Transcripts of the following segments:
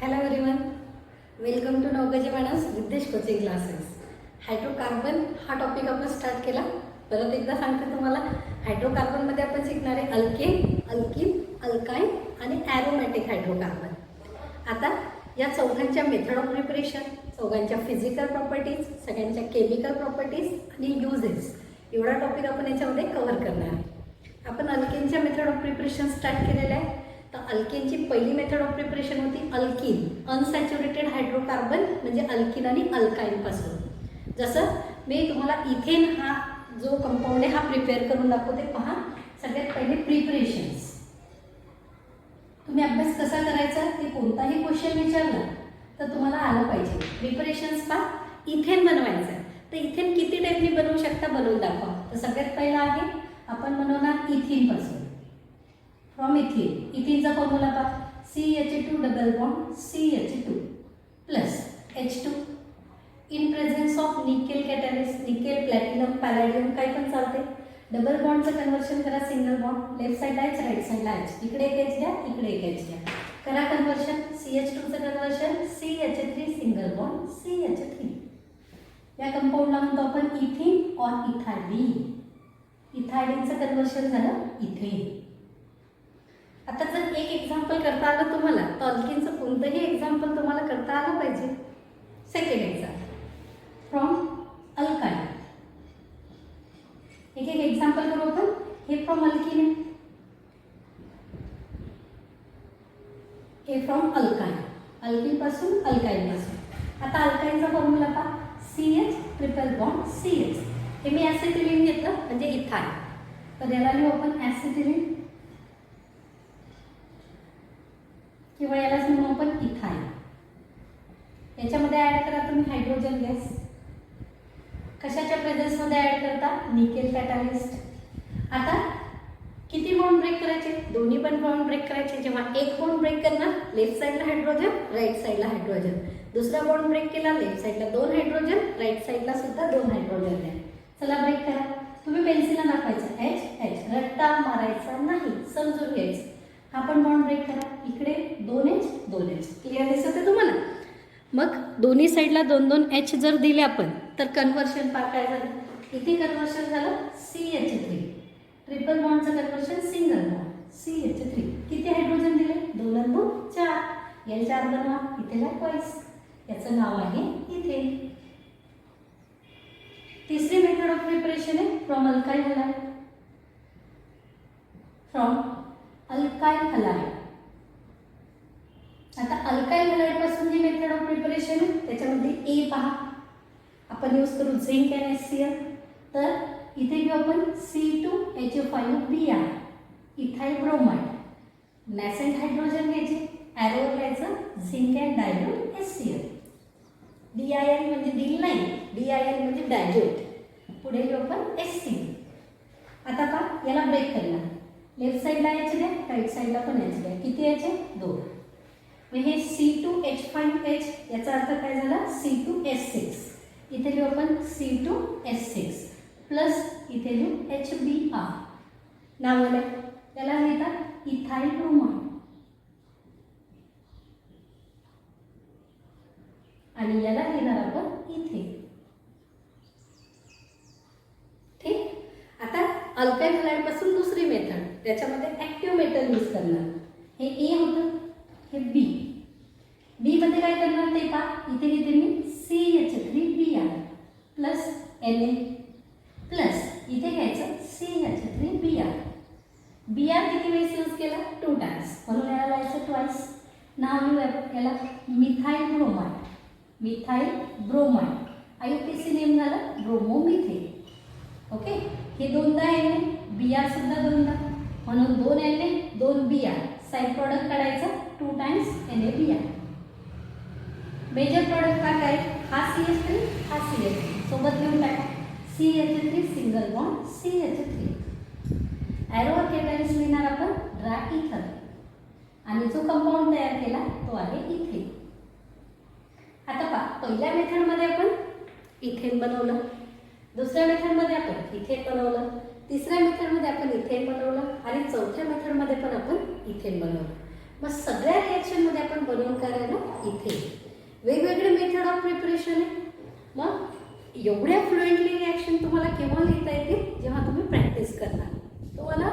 Hello everyone, welcome to नवगजी मानस विद्देश coaching classes. Hydrocarbon हा topic आपण स्टार्ट केला. परत एकदा सांगते तुम्हाला, हायड्रोकार्बनमध्ये आपण शिकणार आहे अल्केन, अल्कीन, अल्काइन आणि ॲरोमॅटिक हायड्रोकार्बन. आता या चौघांच्या मेथड ऑफ प्रिपरेशन, चौघांच्या फिजिकल प्रॉपर्टीज, सगळ्यांच्या केमिकल प्रॉपर्टीज आणि युजेस एवढा टॉपिक आपण याच्यामध्ये कव्हर करणार आहे. आपण अल्केनच्या मेथड ऑफ प्रिपरेशन स्टार्ट केलेलं आहे. तर अल्केनची पहिली मेथड ऑफ प्रिपरेशन होती अल्कीन, अनसॅच्युरेटेड हायड्रोकार्बन म्हणजे अल्कीन आणि अल्काईनपासून. जसं मी तुम्हाला इथेन हा जो कंपाऊंड आहे हा प्रिपेअर करून दाखवते. पहा, सगळ्यात पहिले प्रिपरेशन्स. तुम्ही अभ्यास कसा करायचा ते कोणताही क्वेश्चन विचारला तर तुम्हाला आलं पाहिजे. प्रिपरेशन्स पहा, इथेन बनवायचं आहे. तर इथेन किती टाईपनी बनवू शकता, बनवून दाखवा. तर सगळ्यात पहिला आहे आपण बनवणार इथिनपासून. फ्रॉम इथिन, इथिनचा फॉर्म्युला पहा, CH2 double bond CH2 plus H2 in presence of nickel catalyst, nickel, platinum, palladium काही पण चालते. डबल बॉन्डचं कन्वर्शन करा सिंगल बॉन्ड. लेफ्ट साईडला H, राईट साईडला H. इकडे एक H घ्या, इकडे एक H घ्या. करा कन्वर्शन. CH2चं conversion CH3 single bond CH3. या कंपाऊंडला म्हणतो आपण इथिन और इथायलीन. इथायलीनचं कन्वर्शन झालं इथेन. आता जर एक एक्झाम्पल करता आलं तुम्हाला तर अल्कीनचं कोणतंही एक्झाम्पल तुम्हाला करता आलं पाहिजे. Second example from alkyne. एक एक एक्झाम्पल करू आपण. हे फ्रॉम अल्कीन आहे, हे फ्रॉम अल्काइन. अल्कीन पासून अल्काइन पासून. आता अल्काइनचा फॉर्म्युला पहा, CH ट्रिपल बॉन्ड CH. हे मी ॲसिटिलीन घेतलं म्हणजे इथाइन. तर याला लिहू आपण ॲसिटिलीन किंवा यालाच म्हणू आपण इथाइन. याच्यामध्ये ॲड करा तुम्ही हायड्रोजन गॅस. कशाच्या प्रेझेन्समध्ये ॲड करता, निकेल कॅटॅलिस्ट. आता किती बॉन्ड ब्रेक करायचे, दोन्ही पण बॉन्ड ब्रेक करायचे. जेव्हा एक बॉन्ड ब्रेक करणार, लेफ्ट साईडला हायड्रोजन, राईट साईडला हायड्रोजन. दुसरा बॉन्ड ब्रेक केला, लेफ्ट साईडला 2 हायड्रोजन, राईट साईडला सुद्धा 2 हायड्रोजन द्या. चला ब्रेक करा. तुम्ही पेन्सिलला दाखवायचं H H, रट्टा मारायचा नाही, समजून घ्यायचं. हा पण बॉन्ड ब्रेक करा. इकडे 2H 2H. क्लिअर दिसत आहे तुम्हाला. मग दोन्ही साईडला 2-2 H जर दिले आपण तर कन्वर्शन पहा काय झालं. इथे कन्वर्शन झालं CH3. ट्रिपल बॉन्डचं कन्वर्शन सिंगल बॉन्ड CH3. किती हायड्रोजन दिले, 2 आणि 2 4. L 4 बनवा. इथे लाईकवाईज. याचं नाव आहे इथेन. तिसरी मेथड ऑफ प्रिपरेशन आहे from alkyl halide. From alkyl halide. आता अल्काइल हलाइड पासून जी मेथड ऑफ प्रिपरेशन आहे त्याच्यामध्ये ए पहा, आपण यूज करू झिंक अँड HCl. तर इथे घेऊ आपण C2H5Br, इथाइल ब्रोमाइड. नॅसेंट हायड्रोजन घ्यायचे, ॲरोवर घ्यायचं zinc and dilute HCl. DIL म्हणजे दिल नाही, DIL म्हणजे डायल्यूट. पुढे घेऊ आपण HCl. आता पहा, याला ब्रेक करणार. लेफ्ट साईडला H द्या, राईट साईडला पण H द्या. किती H आहे, 2. मग हे C2H5H याचा अर्थ काय झाला, C2H6. इथे लिहू आपण C2H6 प्लस इथे लिहू HBr. नाव आलं. त्याला लिहितात इथाइल ब्रोमाइड. आणि याला लिहिणार आपण इथे. ठीक. आता अल्काइल हलाइड पासून दुसरी मेथड, त्याच्यामध्ये ॲक्टिव्ह मेटल यूज करणार. हे ए होतं, हे बी. बी मध्ये काय करणार ते पहा. इथे घेते मी CH3Br प्लस Na प्लस इथे घ्यायचं CH3Br. Br किती वेळेस यूज केला, 2 टाइम्स, म्हणून याला लावायचं ट्वाइस. नाव लिहू याला methyl bromide. Methyl bromide. IUPAC name झालं ब्रोमोमिथेन. ओके. हे 2दा Na, Br सुद्धा 2दा, म्हणून 2 Na 2 Br. साइड प्रॉडक्ट काढायचं 2 टाइम्स NaBr. मेजर प्रॉडक्ट काय काय, हा CH3, हा CH3 सोबत घेऊन टाका. CH3 single bond CH3. ॲरोवर catalyst लिहिणार आपण ड्रायइथर. आणि जो कंपाऊंड तयार केला तो आहे इथेन. आता पहा, पहिल्या मेथडमध्ये आपण इथेन बनवलं, दुसऱ्या मेथडमध्ये आपण इथेन बनवलं, तिसऱ्या मेथडमध्ये आपण इथेन बनवलं आणि चौथ्या मेथडमध्ये पण आपण इथेन बनवलं. मग सगळ्या रिॲक्शनमध्ये आपण बनवून करायला इथे वेगवेगळे मेथड ऑफ प्रिपरेशन आहे. मग एवढ्या फ्लुएंटली रिॲक्शन तुम्हाला केव्हा लिहिता येते, जेव्हा तुम्ही प्रॅक्टिस करणार. तुम्हाला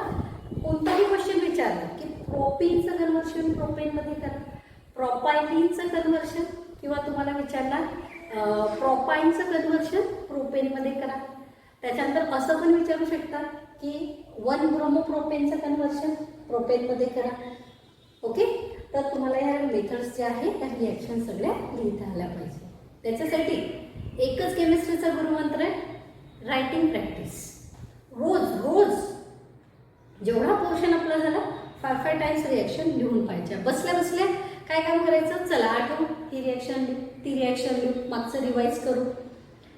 कोणताही क्वेश्चन विचारला की प्रोपीनचं कन्व्हर्शन प्रोपेनमध्ये करा, प्रोपायलीनचं कन्व्हर्शन, किंवा तुम्हाला विचारला प्रोपाईनचं कन्व्हर्शन प्रोपेनमध्ये करा. त्याच्यानंतर असं पण विचारू शकता की 1 ब्रोमोप्रोपेनचं कन्व्हर्शन प्रोपेनमध्ये करा. ओके, तर तुम्हाला ह्या मेथड्स ज्या आहेत त्या रिॲक्शन सगळ्या लिहिता आल्या पाहिजे. त्याच्यासाठी एकच केमिस्ट्रीचा गुरुमंत्र आहे, रायटिंग प्रॅक्टिस. रोज रोज जेवढा पोर्शन आपला झाला 5 टाइम्स रिॲक्शन लिहून पाहिजे. बसल्या बसल्या काय काम करायचं, चला आठवू ही रिॲक्शन ती रिॲक्शन लिहू, मागचं रिवाईज करू,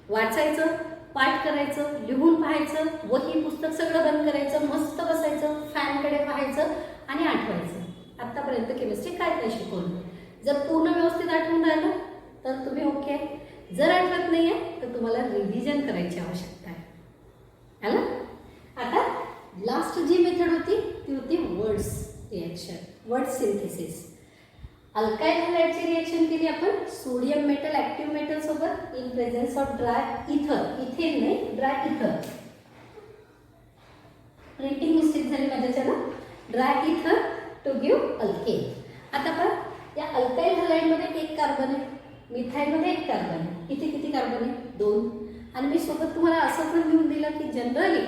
वाचायचं, पाठ करायचं, लिहून पाहायचं, वही पुस्तक सगळं बंद करायचं, मस्त बसायचं, फॅनकडे पाहायचं आणि आठवायचं आत्तापर्यंत केमिस्ट्री काय काय शिकवलं. जर पूर्ण व्यवस्थित आठवून राहिलं तर तुम्ही ओके आहे. जर आठवत नाही आहे तर तुम्हाला रिव्हिजन करायची आवश्यकता आहे. है ना? आता लास्ट जी मेथड होती ती होती Wurtz reaction, Wurtz synthesis. Alkyl हॅलाइडची रिॲक्शन केली आपण सोडियम मेटल ॲक्टिव्ह मेटल सोबत in presence of dry ether, ethane नाही ड्राय इथर. प्रिंटिंग मिस्टेक झाली माझ्याच्यानं. ड्राय इथर टू गिव्ह अल्केन. आता पहा या अल्काइल हॅलाइडमध्ये 1 कार्बन आहे, मिथाईलमध्ये 1 कार्बन आहे. इथे किती कार्बन आहे, 2. आणि मी सोबत तुम्हाला असं पण लिहून दिलं की generally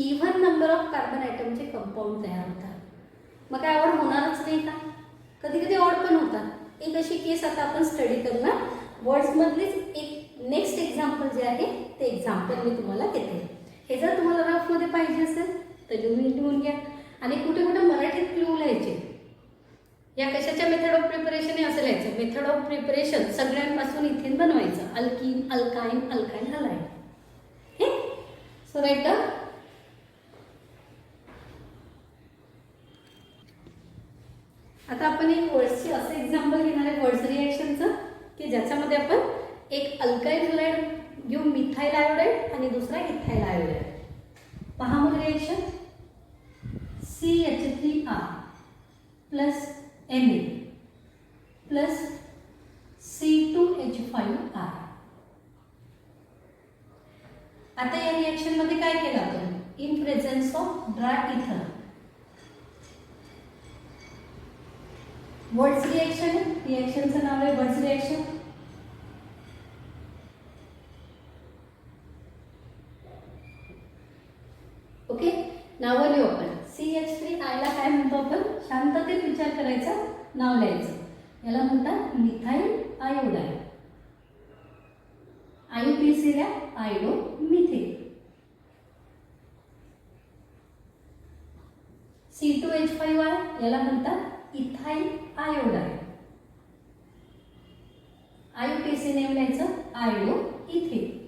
even number of carbon आयटमचे कंपाऊंड तयार होतात. मग काय ऑड होणारच नाही का? कधी कधी ऑड पण होतात. एक अशी केस आता आपण स्टडी करणार. वर्ड्समधलीच एक नेक्स्ट एक्झाम्पल जे आहे ते एक्झाम्पल मी तुम्हाला देते. हे जर तुम्हाला रफमध्ये पाहिजे असेल तर लिहून घ्या. आणि कुठे कुठे मराठीत क्लू लिहायचे. या कशाच्या मेथड ऑफ प्रिपरेशन आहे असं लिहायचं. मेथड ऑफ प्रिपरेशन सगळ्यांपासून इथेन बनवायचं, अल्कीन, अल्काइन, अल्काइन हॅलाइड. हे सो राईट डाऊन. आता आपण एक वर्ड्सची असं एक्झाम्पल घेणार आहे वर्ड्स रिॲक्शनचं की ज्याच्यामध्ये आपण एक अल्काइल हॅलाइड घेऊन मिथाइल आयोडाइड आणि दुसरा इथाइल आयोडाइड. पहा मग reaction. CH3R plus Na plus C2H5R. आता या रिॲक्शन मध्ये काय केलं आपण, इन प्रेझेन्स ऑफ ड्राय इथर. वर्ड्स रिॲक्शन, रिॲक्शनचं नाव आहे वर्ड्स रिॲक्शन. ओके, नावं लिहू आपण. CH3I ला काय म्हणतो आपण, शांततेत विचार करायचा, नाव लिहायचं. याला म्हणतात मिथाइल आयोडाइड. IUPAC ला आयोडोमिथेन. C2H5I याला म्हणतात इथाइल आयोडाइड. IUPAC नेम लिहायचं आयोडोइथेन.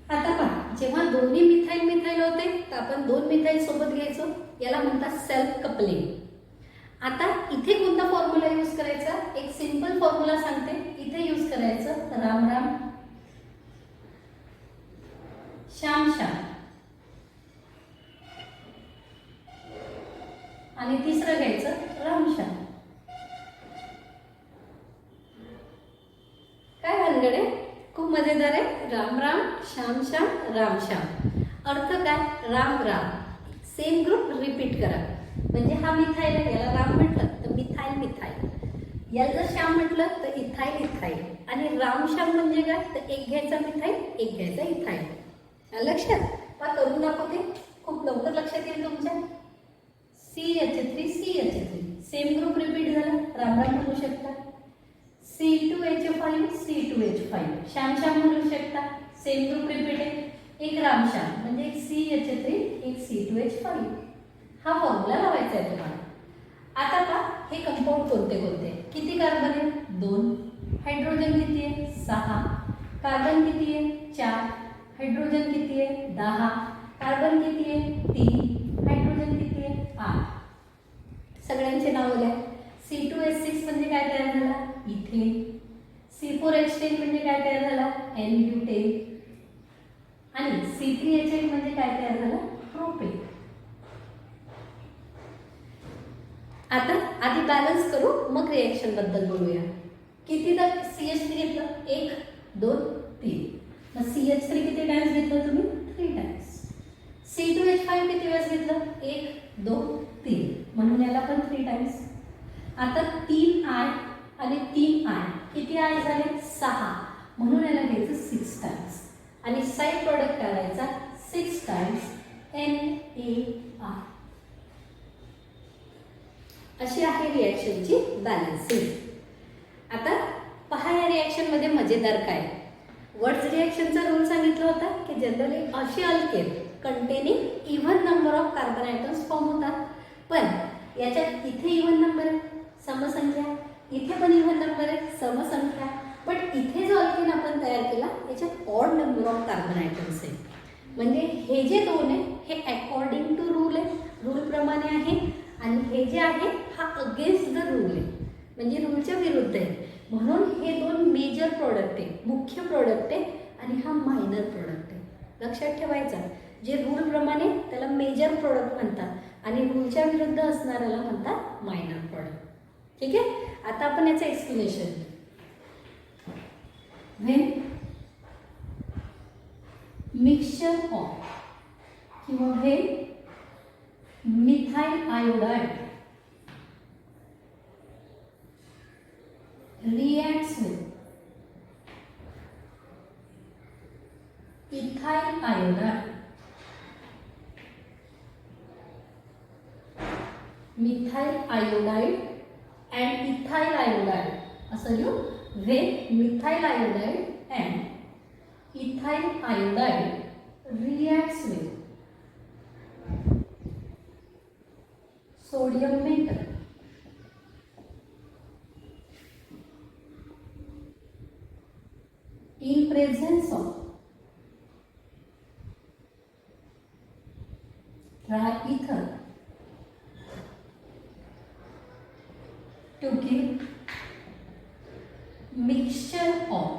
आता पहा, जेव्हा दोन्ही मिथाइल होते तर आपण 2 मिथाइल सोबत घ्यायचो, याला म्हणतात सेल्फ कपलिंग. आता इथे कोणता फॉर्म्युला यूज करायचा, एक सिंपल फॉर्म्युला सांगते. इथे यूज करायचं राम राम श्याम श्याम, आणि तिसरं घ्यायचं राम श्याम. काय भानगड आहे, खूप मजेदार आहे. राम राम श्याम श्याम राम श्याम. अर्थ काय, Ram Ram. Same group repeat करा. म्हणजे हा मिथाइल आहे, याला राम म्हटलं तर मिथाइल मिथाइल. याला जर श्याम म्हटलं तर इथाइल इथाइल. आणि राम श्याम म्हणजे काय, तर एक घ्यायचा मिथाइल, एक घ्यायचा इथाइल. लक्षात पहा, करून दाखवते, खूप लवकर लक्षात येईल तुमच्या. CH3 CH3 same group repeat झाला, राम राम म्हणू शकता. C2H5 C2H5 श्याम श्याम म्हणू शकता, सेम ग्रुप रिपीट आहे. एक रामश्याम म्हणजे एक CH3 एक C2H5. हा फॉर्म्युला लावायचा आहे तुम्हाला. आता पहा, हे कंपाऊंड कोणते कोणते, किती कार्बन आहे, 2. हायड्रोजन किती आहे, 6. कार्बन किती आहे, 4. हायड्रोजन किती आहे, 10. कार्बन किती आहे, 3. हायड्रोजन किती आहे, 8. सगळ्यांचे नाव लिहा. C2H6 म्हणजे काय तयार झाला, इथेन. C4H10 म्हणजे काय तयार झाला, N-ब्युटेन. आणि C3H8 म्हणजे काय तयार झाला, प्रोपेन. आता आधी बॅलन्स करू, मग रिएक्शन बद्दल बोलूया. किती तर CH3 घेतलं, 1 2 3. मग CH3 किती टाइम्स घेतलं तुम्ही, 3 टाइम्स. C2H5 किती वेळेस घेतलं, 1 2 3, म्हणून याला पण 3 टाइम्स. आता 3I आणि 3I किती आय झाले, 6, म्हणून याला घ्यायचं 6 टाइम्स. आणि साइड प्रोडक्ट करायचा 6 टाइम्स NaI. अशी आहे रिएक्शनची बॅलन्सिंग. आता पहा या रिएक्शन मध्ये मजेदार काय. वर्ड्स रिएक्शनचा रूल सांगितला होता की जनरली अशी alkane containing even number of carbon items form होतात. पण याच्यात इथे इव्हन नंबर आहे समसंख्या, इथे पण इव्हन नंबर आहे समसंख्या. बट इथे जो अल्केन आपण तयार केला याच्यात odd number of carbon items आहे. म्हणजे हे जे दोन आहे हे अकॉर्डिंग टू रूल आहे, रूल प्रमाणे आहे. आणि हे जे आहे हा अगेन्स्ट द रूल आहे, म्हणजे रूलच्या विरुद्ध आहे. म्हणून हे दोन मेजर प्रोडक्ट आहे, मुख्य प्रोडक्ट आहे. आणि हा मायनर प्रोडक्ट आहे. लक्षात ठेवायचा, जे रूल प्रमाणे त्याला मेजर प्रोडक्ट म्हणतात आणि रूलच्या विरुद्ध असणाऱ्याला म्हणतात मायनर प्रोडक्ट. ठीक आहे. आता आपण याचं एक्सप्लेनेशन. व्हेन मिक्सचर ऑफ किंवा when methyl iodide reacts with ethyl iodide, methyl iodide and ethyl iodide. असं लिहू. when methyl iodide and ethyl iodide reacts with sodium metal in presence of triether to give mixture of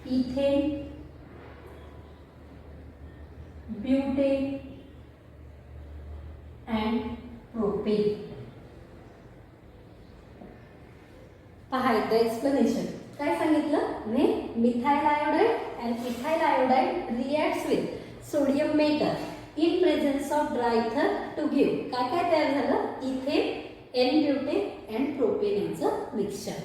ethane, butane and propane. पहा एकदा explanation. काय सांगितलं, when methyl iodide and ethyl iodide reacts with sodium metal in presence of dry ether to give. काय काय तयार झालं, ethane, N butane and propane यांचं mixture.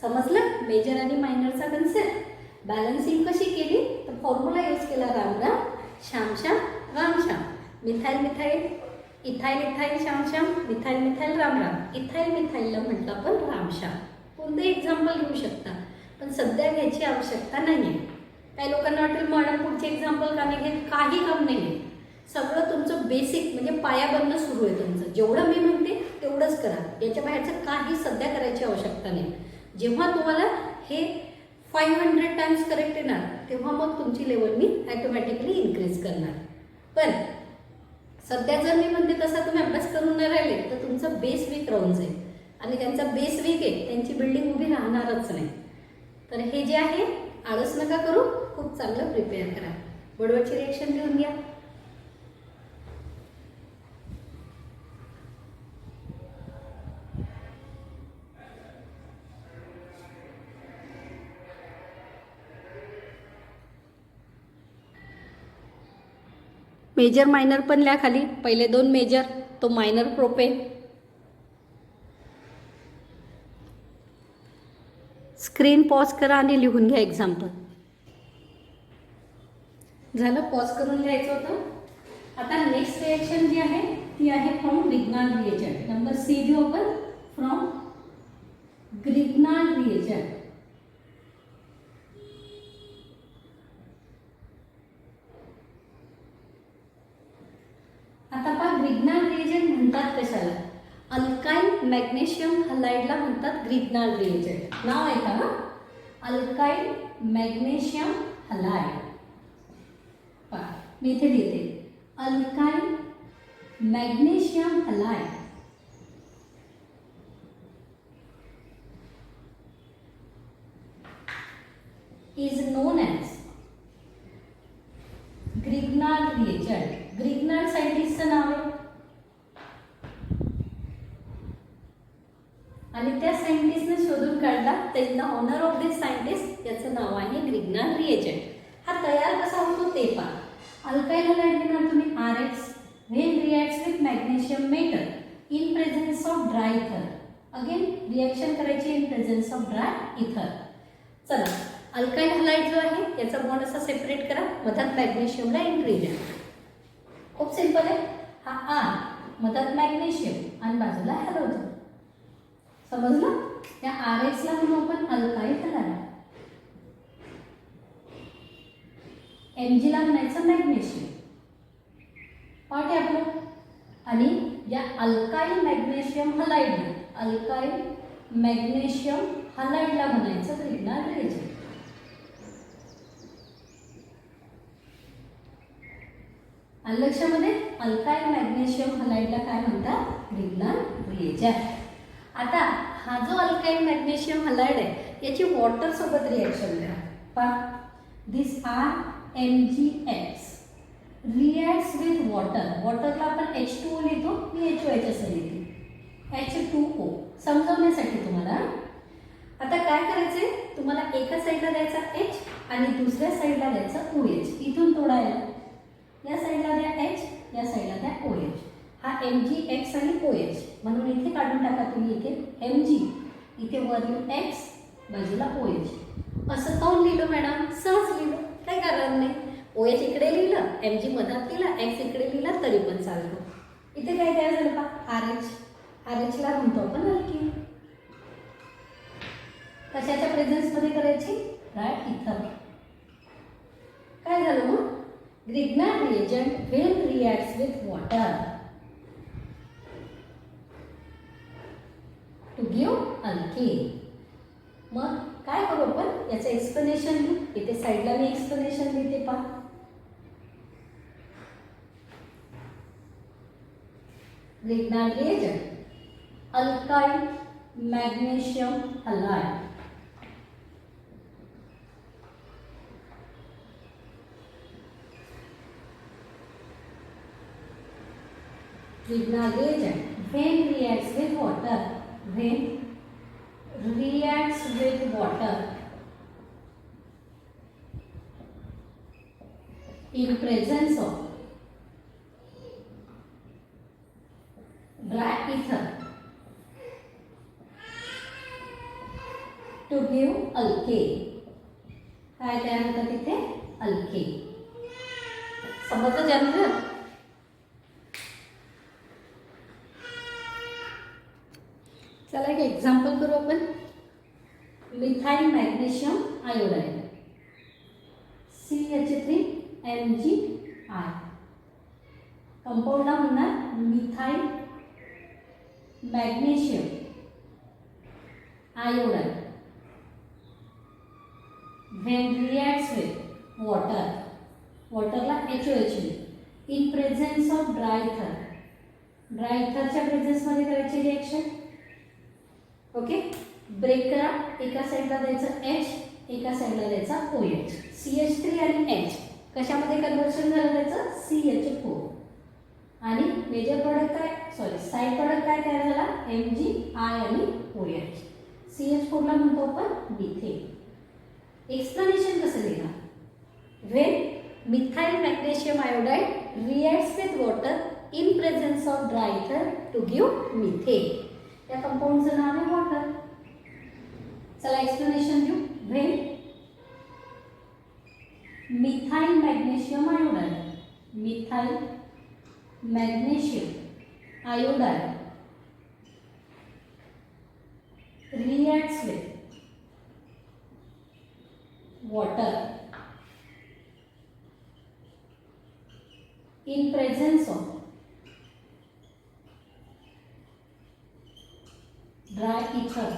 समजलं मेजर आणि मायनरचा कन्सेप्ट. बॅलन्सिंग कशी केली तर फॉर्म्युला यूज केला, Ram Ram Shyam Shyam Ram Shyam. Methyl methyl, ethyl ethyl Shyam Shyam, methyl methyl Ram Ram. Ethyl मिथाइलला म्हटलं आपण रामश्याम. कोणते एक्झाम्पल घेऊ शकता, पण सध्या घ्यायची आवश्यकता नाही आहे. काही लोकांना वाटेल मॅडम पुढचे एक्झाम्पल का नाही घेत, काही काम नाही आहे. सगळं तुमचं बेसिक म्हणजे पायाभरणं सुरू आहे तुमचं. जेवढं मी म्हणते तेवढंच करा, याच्या बाहेरचं काही सध्या करायची आवश्यकता नाही. जेव्हा तुम्हाला हे 500 टाइम्स करेक्ट येणार तेव्हा मग तुमची लेवल मी ॲटोमॅटिकली इन्क्रीज करणार. पण सध्या जर मी म्हणते तसा तुम्ही अभ्यास करून नाही राहिले तर तुमचं बेस वीक राहून जाईल. आणि त्यांचा बेस वीक आहे, त्यांची बिल्डिंग उभी राहणारच नाही. तर हे जे आहे आळस नका करू, खूप चांगलं प्रिपेअर करा. बडवटची रिएक्शन लिहून घ्या. मेजर मायनर पण लिहा खाली. पहिले दोन मेजर, तो मायनर प्रोपेन. स्क्रीन पॉज करा आणि लिहून घ्या एक्झाम्पल. झालं, पॉज करून लिहायचं होतं. आता नेक्स्ट रिएक्शन जी आहे ती आहे from Grignard reagent. Number C घेऊ आपण, फ्रॉम ग्रिग्नार्ड रिएजंट. आता पहा ग्रिग्नार्ड रिएजंट म्हणतात कशाला, अल्काइल मॅग्नेशियम हलाइडला म्हणतात ग्रिग्नार्ड रिएजंट. नाव आहे का, अल्काइल मॅग्नेशियम हलाइड. पहा मी इथे लिहिते, alkyl magnesium halide is known as Grignard reagent. Grignard सायंटिस्टचं नाव आहे. आणि त्या सायंटिस्टने शोधून काढला. त्यांना ऑनर ऑफ दिस सायंटिस्ट याचं नाव आहे ग्रिग्नार्ड रिएजंट. हा तयार कसा होतो ते पहा. अल्काइल हलाइड घेणार तुम्ही RX when reacts with magnesium metal in presence of dry इथर. अगेन रिॲक्शन करायची इन प्रेझेन्स ऑफ ड्राय इथर. चला, अल्काइल हलाइड जो आहे याचा बॉन्ड असा सेपरेट करा, मधात मॅग्नेशियमला इंग्रेडियंट. खूप सिंपल आहे. हा R मधात मॅग्नेशियम आणि बाजूला हॅलोजन. समजलं? त्या RX ला म्हणू आपण अल्काइल हलाइड, Mg ला म्हणायचं मॅग्नेशियम. पाठ आहे आपलं. आणि या अल्काइल मॅग्नेशियम हलाइडला, अल्काइल मॅग्नेशियम हलाइडला म्हणायचं ग्रिग्नार्ड रिएजंट. आणि लक्षामध्ये अल्काइल मॅग्नेशियम हलाइडला काय म्हणतात? Grignard reagent. आता हा जो अल्काइल मॅग्नेशियम हलाइड आहे याची वॉटर सोबत रिॲक्शन करा. पहा, दिस RMgX रिॲक्ट्स विथ वॉटर. वॉटरला आपण H2O लिहितो, मी HOH असं लिहिते, H2O समजवण्यासाठी तुम्हाला. आता काय करायचंय, तुम्हाला एका साईडला द्यायचा H आणि दुसऱ्या साईडला द्यायचा OH. इथून तोडायला या साईडला द्या H, या साईडला द्या OH. हा MgX आणि OH म्हणून इथे काढून टाका तुम्ही. इथे Mg, इथे वरून X, बाजूला OH. असं काऊन लिहिलं मॅडम? सहज लिहिलं, काही कारण नाही. OH इकडे लिहिलं, Mg मधात लिहिलं, X इकडे लिहिलं तरी पण चालतो. इथे काय तयार झालं पहा? RH. RH ला म्हणतो आपण अल्कीन. कशाच्या प्रेझेन्समध्ये करायची? ड्राय इथर. काय झालं मग? Grignard reagent when reacts with water to give alkene. मग काय करू आपण? याचं एक्सप्लेनेशन लिहू. इथे साईडला मी एक्सप्लेनेशन लिहिते पहा. Grignard reagent alkyl magnesium halide. Grignard reagent when reacts with water, when reacts with water in presence of dry ether to give alkane. काय तयार होतं तिथे? अल्केन. समजलं जनरल? चला एक एक्झाम्पल करू आपण. Methyl magnesium iodide CH3MgI. कंपाऊंडला म्हणणार methyl magnesium iodide when reacts with water, वॉटरला HOH in presence of dry ether. Dry इथरच्या प्रेझेन्समध्ये करायची रिॲक्शन. ओके, ब्रेक करा. एका साईडला द्यायचं H, एका साईडला द्यायचा OH. CH3 आणि H कशामध्ये कन्व्हर्शन झालं त्याचं? CH4. आणि मेजर प्रॉडक्ट काय, सॉरी साईड प्रॉडक्ट काय तयार झाला? MgI आणि OH. CH4ला म्हणतो आपण मिथेन. एक्सप्लेनेशन कसं लिहिणार? When methyl magnesium iodide reacts with water in presence of dry इथर टू गिव्ह मिथेन. या कंपाऊंडचं नाव आहे वॉटर. चला एक्सप्लेनेशन देऊ. When methyl magnesium iodide, methyl magnesium iodide reacts with water in presence of dry ether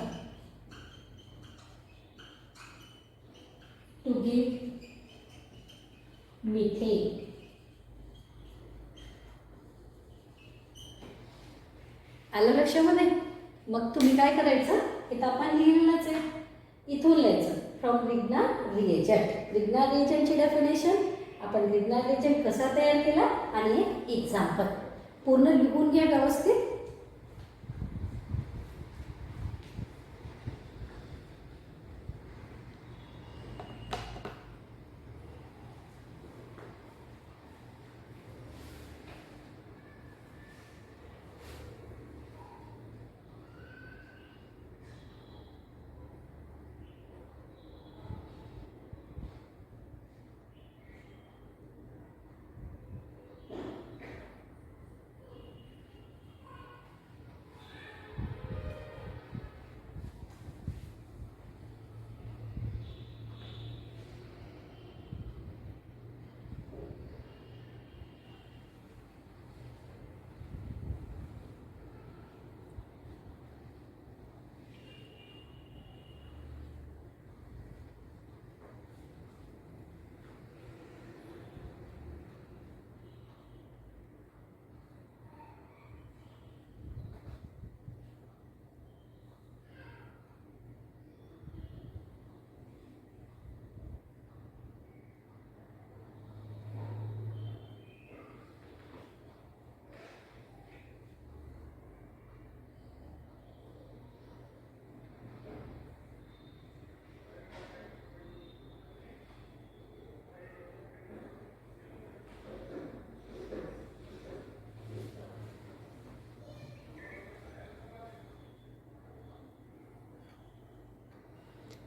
to give methane. आलं लक्षामध्ये? मग तुम्ही काय करायचं? इथं आपण लिहिलेलंच आहे, इथून लिहायचं फ्रॉम ग्रिग्नार्ड रिएजंट. ग्रिग्नार्ड रिएजंटची डेफिनेशन, आपण ग्रिग्नार्ड रिएजंट कसा तयार केला आणि एक एक्झाम्पल पूर्ण लिहून घ्या व्यवस्थित.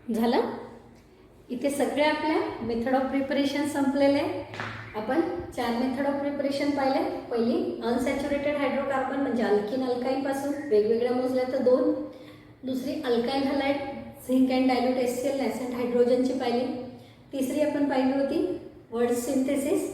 झालं. इथे सगळे आपल्या मेथड ऑफ प्रिपरेशन संपलेले आहे. आपण 4 मेथड ऑफ प्रिपरेशन पाहिले. पहिली अनसॅच्युरेटेड हायड्रोकार्बन म्हणजे अल्किन अल्काईनपासून वेगवेगळ्या मोजल्या तर 2. दुसरी alkyl halide zinc and dilute HCl nascent हायड्रोजनची पाहिली. तिसरी आपण पाहिली होती वर्ड सिंथेसिस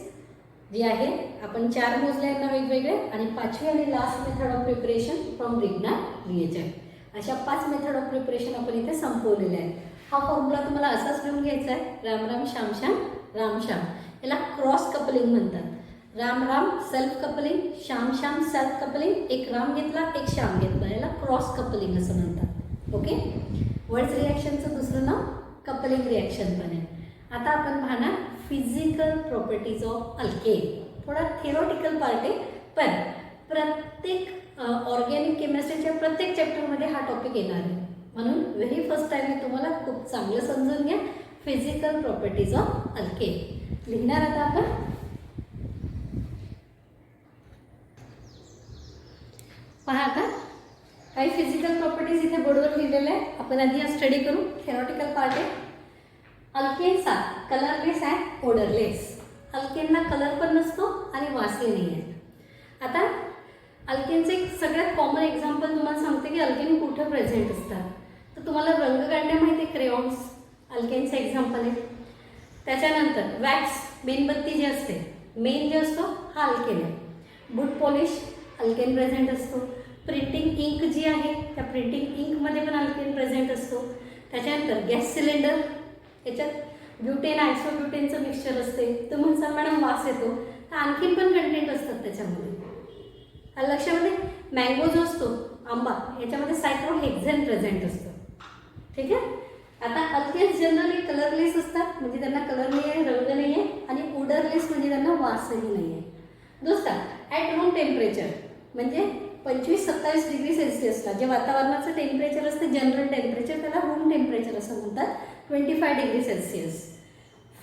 जी आहे, आपण 4 मोजले यांना वेगवेगळे. आणि 5वी आणि last method of preparation from Grignard reagent. अशा 5 मेथड ऑफ प्रिपरेशन आपण इथे संपवलेले आहेत. हा फॉर्म्युला तुम्हाला असाच लिहून घ्यायचा आहे, राम राम श्याम श्याम राम श्याम. याला क्रॉस कपलिंग म्हणतात. Ram Ram self coupling, Shyam Shyam self coupling. एक राम घेतला एक श्याम घेतला, याला क्रॉस कपलिंग असं म्हणतात. ओके. वर्ड्स रिॲक्शनचं दुसरं नाव कपलिंग रिॲक्शन पण आहे. आता आपण पाहणार फिजिकल प्रॉपर्टीज ऑफ अल्केन. थोडा थिअरॉटिकल पार्ट आहे, पण प्रत्येक ऑर्गॅनिक केमिस्ट्रीच्या प्रत्येक चॅप्टरमध्ये हा टॉपिक येणार आहे. म्हणून व्हेरी फर्स्ट टाइम मी तुम्हाला खूप चांगलं समजून घ्या फिजिकल प्रॉपर्टीज ऑफ अल्केन. लिहिणार आता आपण पहा. आता काही फिजिकल प्रॉपर्टीज इथे बोर्डवर लिहिलेल्या आहे. आपण आधी हा स्टडी करू. थेरॉटिकल पार्ट आहे. Alkanes are colourless and odourless. अल्केनला कलर पण नसतो आणि वासही नाही आहे. आता अल्केनचं एक सगळ्यात कॉमन एक्झाम्पल तुम्हाला सांगते की अल्केन कुठं प्रेझेंट असतात. तर तुम्हाला रंग काढण्या माहिती आहे, क्रेयॉन्स अल्केनचं एक्झाम्पल आहे. त्याच्यानंतर वॅक्स मेणबत्ती जी असते, मेन जे असतो हा अल्केन आहे. बूट पॉलिश अल्केन प्रेझेंट असतो. प्रिंटिंग इंक जी आहे त्या प्रिंटिंग इंकमध्ये पण अल्केन प्रेझेंट असतो. त्याच्यानंतर गॅस सिलेंडर, याच्यात ब्युटेन आयसोब्युटेनचं मिक्सचर असते. तर म्हणसाल मॅडम वास येतो, तर आणखीन पण कंटेंट असतात त्याच्यामध्ये. लक्षामध्ये मँगो जो असतो आंबा, याच्यामध्ये सायक्लोहेक्झेन प्रेझेंट असतो. ठीक आहे. आता अल्केन्स जनरली कलरलेस असतात, म्हणजे त्यांना कलर नाही आहे, रंग नाही आहे. आणि ओडरलेस म्हणजे त्यांना वासही नाही आहे. दोस्ता ॲट रूम टेम्परेचर म्हणजे 25-27 डिग्री सेल्सिअसला जे वातावरणाचं टेम्परेचर असतं, जनरल टेम्परेचर, त्याला रूम टेम्परेचर असं म्हणतात. 25 degree Celsius.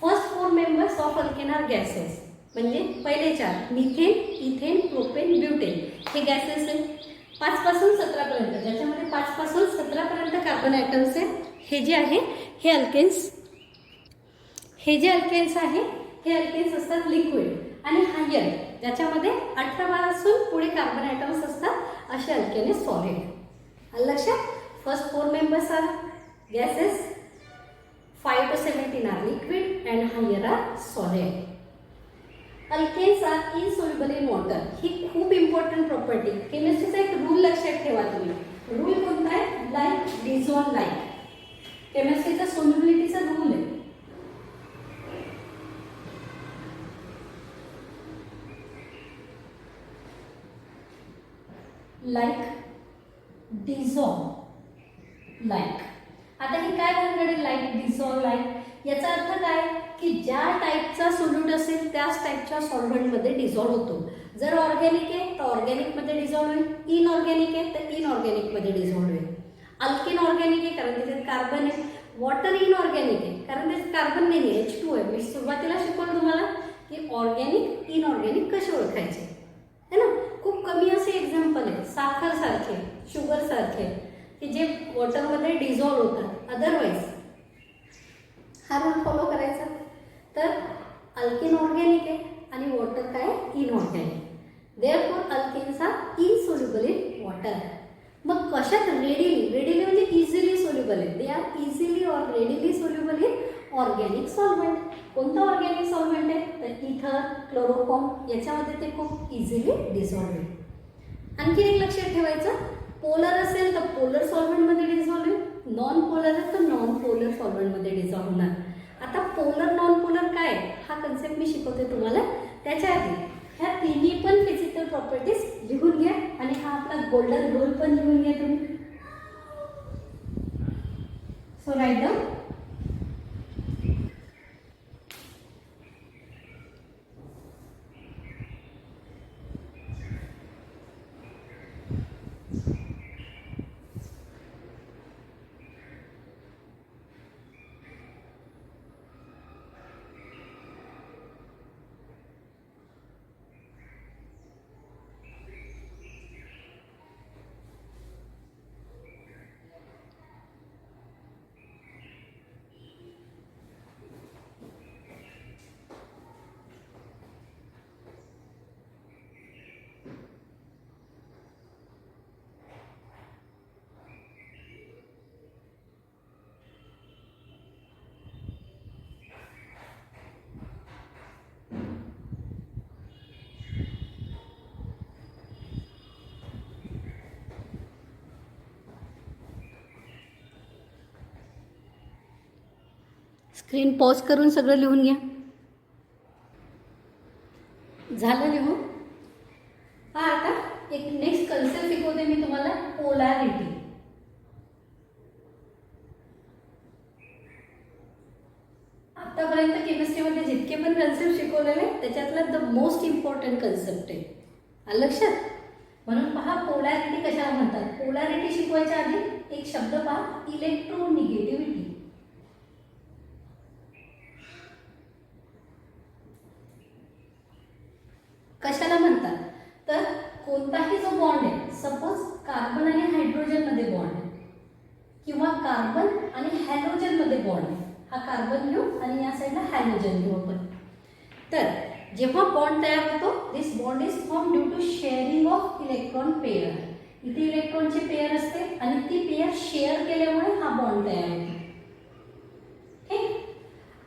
First 4 members of alkane are gases. म्हणजे पहिले 4 मिथेन, इथेन, प्रोपेन, ब्युटेन हे गॅसेस आहेत. 5 पासून 17 पर्यंत, ज्याच्यामध्ये 5 पासून 17 पर्यंत कार्बन ॲटम्स आहेत. हे जे आहे हे अल्केन्स, हे जे अल्केन्स आहे हे अल्केन्स असतात लिक्विड. आणि हायर ज्याच्यामध्ये 18 पासून पुढे कार्बन ॲटम्स असतात, असे अल्केन सॉलिड. लक्षात. First 4 members are gases, 5 to 17 are liquid and higher are solid. Alkanes are insoluble in water. ही खूप इम्पॉर्टंट प्रॉपर्टी. केमिस्ट्रीचा एक रूल लक्षात ठेवा तुम्ही. रूल कोणता आहे? Like dissolve like. केमिस्ट्रीचा सोल्युबिलिटीचा रूल आहे. Like dissolve like. आता हे काय भानगड लाईक डिझॉल्व लाईक? याचा अर्थ काय की ज्या टाईपचा सोल्यूट असेल त्याच टाईपच्या सॉल्व्हंटमध्ये डिझॉल्व होतो. जर ऑर्गॅनिक आहे तर ऑर्गॅनिकमध्ये डिझॉल्व होईल, इनऑर्गॅनिक आहे तर इनऑर्गॅनिकमध्ये डिझॉल्व होईल. अल्केन ऑर्गॅनिक आहे कारण त्याच्यात कार्बन आहे. वॉटर इनऑर्गॅनिक आहे कारण त्याच्यात कार्बन नाही आहे, H2 आहे. मी सुरुवातीला शिकवलं तुम्हाला की ऑर्गॅनिक इनऑर्गॅनिक कसे ओळखायचे है ना. खूप कमी असे एक्झाम्पल आहेत, साखर सारखे, शुगर सारखे, की जे वॉटरमध्ये डिझॉल्व होतात. अदरवाईज हा रूल फॉलो करायचा. तर अल्केन ऑर्गॅनिक आहे आणि वॉटर काय inorganic. Therefore alkanes are insoluble in water. मग कशात रेडिली म्हणजे इझिली सोल्युबल आहे. They are easily or readily soluble in organic solvent. कोणतं ऑर्गॅनिक सॉल्व्हंट आहे तर इथर, क्लोरोफॉर्म, याच्यामध्ये ते खूप इझिली डिझॉल्व आहे. आणखी एक लक्षात ठेवायचं, पोलर असेल तर पोलर सॉल्व्हंटमध्ये डिझॉल्व होईल, नॉन पोलर आहे तर नॉन पोलर सॉल्व्हंटमध्ये डिझॉल्व होणार. आता पोलर नॉन पोलर काय हा कन्सेप्ट मी शिकवते तुम्हाला. त्याच्या आधी ह्या तिन्ही पण फिजिकल प्रॉपर्टीज लिहून घ्या आणि हा आपला गोल्डन रूल पण लिहून घ्या तुम्ही. So write down. Screen pause करून सगळं लिहून घ्या. झालं लिहून? हा, आता एक नेक्स्ट कन्सेप्ट शिकवते मी तुम्हाला, पोलॅरिटी. आतापर्यंत केमिस्ट्रीमध्ये जितके पण कन्सेप्ट शिकवलेले त्याच्यातला द मोस्ट इम्पॉर्टंट कन्सेप्ट आहे. आलं लक्षात? म्हणून पहा, पोलॅरिटी कशाला म्हणतात. पोलॅरिटी शिकवायच्या आधी एक शब्द पहा, इलेक्ट्रोनिगेटिव्हिटी. कशाला म्हणतात तर कोणताही जो बॉन्ड आहे, सपोज कार्बन आणि हायड्रोजन मध्ये बॉन्ड आहे किंवा कार्बन आणि हॅलोजन मध्ये बॉन्ड आहे. हा कार्बन घेऊ आणि या साईडला हॅलोजन घेऊ आपण. तर जेव्हा बॉन्ड तयार होतो, this bond is form due to sharing of electron pair. इथे इलेक्ट्रॉनची पेअर असते आणि ती पेअर शेअर केल्यामुळे हा बॉन्ड तयार होतो. ठीक.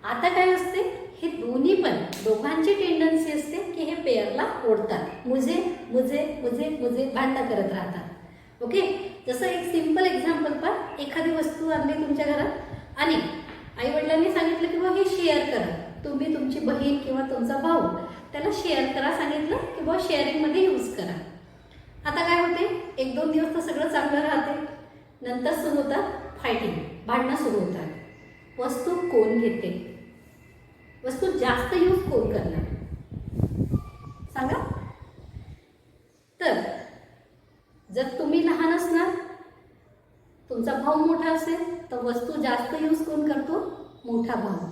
आता काय असते, हे दोन्ही पण दोघांची टेंडन्सी असते की हे पेअरला ओढतात. मुझे मुझे मुझे मुझे भांडणं करत राहतात. ओके. जसं एक सिंपल एक्झाम्पल पहा, एखादी वस्तू आणली तुमच्या घरात आणि आई वडिलांनी सांगितलं की बा हे शेअर करा. तुम्ही तुमची बहीण किंवा तुमचा भाऊ त्याला शेअर करा सांगितलं की बा शेअरिंगमध्ये यूज करा. आता काय होते, एक दोन दिवस तर सगळं चांगलं राहते, नंतर सुरू होतात फायटिंग, भांडणं सुरू होतात. वस्तू कोण घेते, वस्तू जास्त यूज कोण करणार सांगा. तर जर तुम्ही लहान असणार, तुमचा भाऊ मोठा असेल, तर वस्तू जास्त यूज कोण करतो, मोठा भाऊ.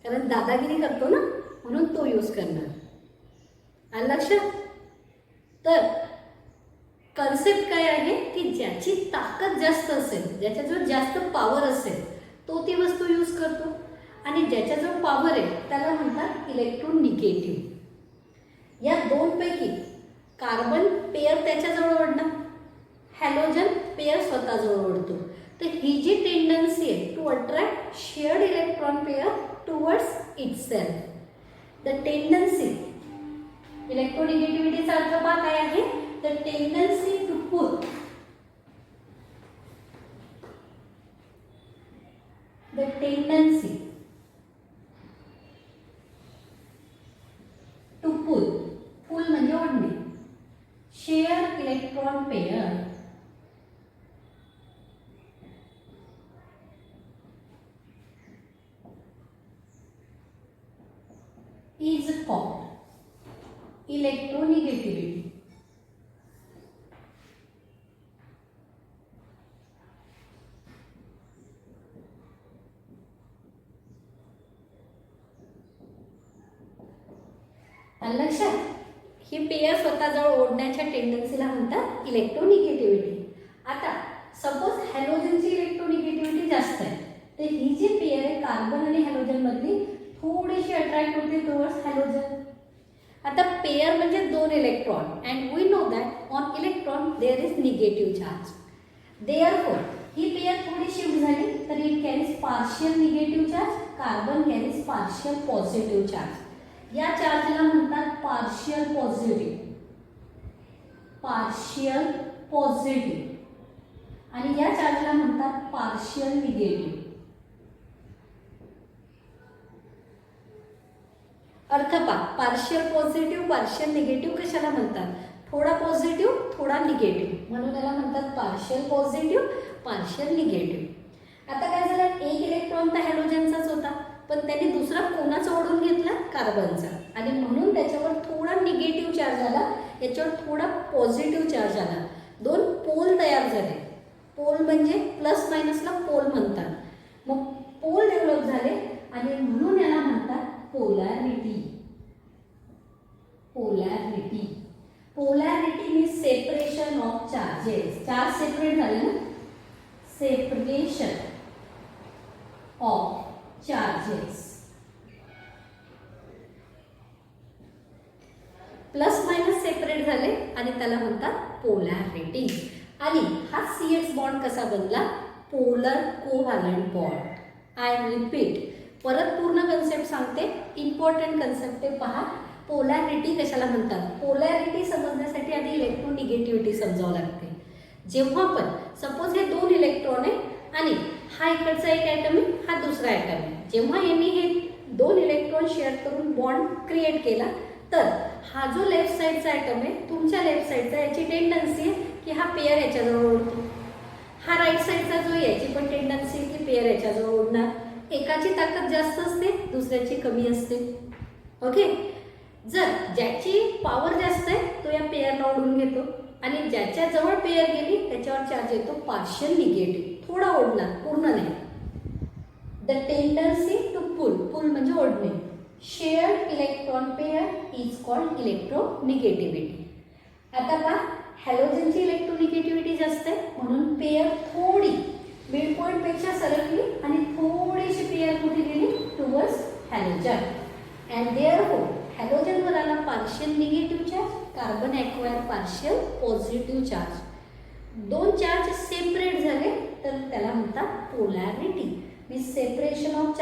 कारण दादागिरी करतो ना, म्हणून तो यूज करणार. आलं लक्षात? तर कन्सेप्ट काय आहे की ज्याची ताकद जास्त असेल, ज्याच्याजवळ जास्त पॉवर असेल, तो ती वस्तू यूज करतो. आणि ज्याच्याजवळ पॉवर आहे त्याला म्हणतात इलेक्ट्रोनिगेटिव्ह. या दोनपैकी कार्बन पेअर त्याच्याजवळ ओढणार, हॅलोजन पेअर स्वतःजवळ ओढतो. तर ही जी टेंडन्सी आहे to attract shared electron pair towards itself, the tendency. इलेक्ट्रोनिगेटिव्हिटीचा अर्थ पहा काय आहे, the tendency to pull, the tendency to pull, pull म्हणजे ओढणे, share electron pair is called electronegativity. लक्षात, ही पेअर स्वतःजवळ ओढण्याच्या टेंडन्सीला म्हणतात इलेक्ट्रोनिगेटिव्हिटी. आता सपोज हॅलोजनची इलेक्ट्रोनिगेटिव्हिटी जास्त आहे, तर ही जी पेअर आहे कार्बन आणि हॅलोजन मधली थोडीशी अट्रॅक्ट होते टुवर्ड्स हॅलोजन. आता पेअर म्हणजे दोन electron, and we know that on electron there is negative charge. Therefore ही पेअर थोडी शिफ्ट झाली तर it carries partial negative charge, carbon carries partial positive charge. या चार्जला म्हणतात पार्शियल पॉझिटिव्ह, पार्शियल पॉझिटिव्ह. आणि या चार्जला म्हणतात पार्शियल निगेटिव्ह. अर्थ पहा, पार्शियल पॉझिटिव्ह पार्शियल निगेटिव्ह कशाला म्हणतात, थोडा पॉझिटिव्ह थोडा निगेटिव्ह, म्हणून त्याला म्हणतात पार्शियल पॉझिटिव्ह पार्शियल निगेटिव्ह. आता काय झालं, एक इलेक्ट्रॉन तर हॅलोजनचाच होता, पण त्यांनी दुसरा कोणाचा ओढून घेतला, कार्बनचा, आणि म्हणून त्याच्यावर थोडा निगेटिव्ह चार्ज आला, याच्यावर थोडा पॉझिटिव्ह चार्ज आला. दोन पोल तयार झाले. पोल म्हणजे प्लस मायनसला पोल म्हणतात. मग पोल डेव्हलप झाले आणि म्हणून याला म्हणतात polarity. Polarity, polarity means separation of charges. Charge separate झाले ना, separation of charges. Plus minus separate झाले आणि त्याला म्हणतात पोलॅरिटी. आणि हा CH बॉन्ड कसा बनला, polar covalent bond. I repeat, परत पूर्ण कन्सेप्ट सांगते, इम्पॉर्टंट कन्सेप्ट आहे पहा. पोलॅरिटी कशाला म्हणतात, पोलॅरिटी समजण्यासाठी आधी इलेक्ट्रोनिगेटिव्हिटी समजावं लागते. जेव्हा पण सपोज हे दोन इलेक्ट्रॉन आहे आणि हा इकडचा एक ॲटम आहे, हा दुसरा ॲटम आहे, जेव्हा यांनी हे 2 इलेक्ट्रॉन शेअर करून बॉन्ड क्रिएट केला, तर हा जो लेफ्ट साईडचा ॲटम आहे तुमच्या लेफ्ट साईडचा, याची टेंडन्सी आहे की हा पेअर याच्याजवळ ओढतो. हा राईट साईडचा जो याची पण टेंडन्सी आहे की पेअर याच्याजवळ ओढणार. एकाची ताकद जास्त असते, दुसऱ्याची कमी असते. ओके, जर ज्याची पॉवर जास्त आहे तो या पेअरला ओढून घेतो आणि ज्याच्या जवळ पेअर गेली त्याच्यावर चार्ज येतो पार्शियल निगेटिव्ह, थोडा ओढणार, पूर्ण नाही. The tendency to pull, pull म्हणजे ओढणे. Shared electron pair is called electronegativity. आता पहा, हॅलोजनची इलेक्ट्रोनिगेटिव्हिटी जास्त आहे म्हणून पेअर थोडी मिड पॉइंट पेक्षा सरकली आणि थोडीशी पेअर कुठे गेली, टुवर्ड्स हॅलोजन. अँड देअरफोर हॅलोजनवर आला partial negative charge, carbon acquire partial positive charge. 2 charge separate झाले तर त्याला म्हणतात पोलॅरिटी. Me separation of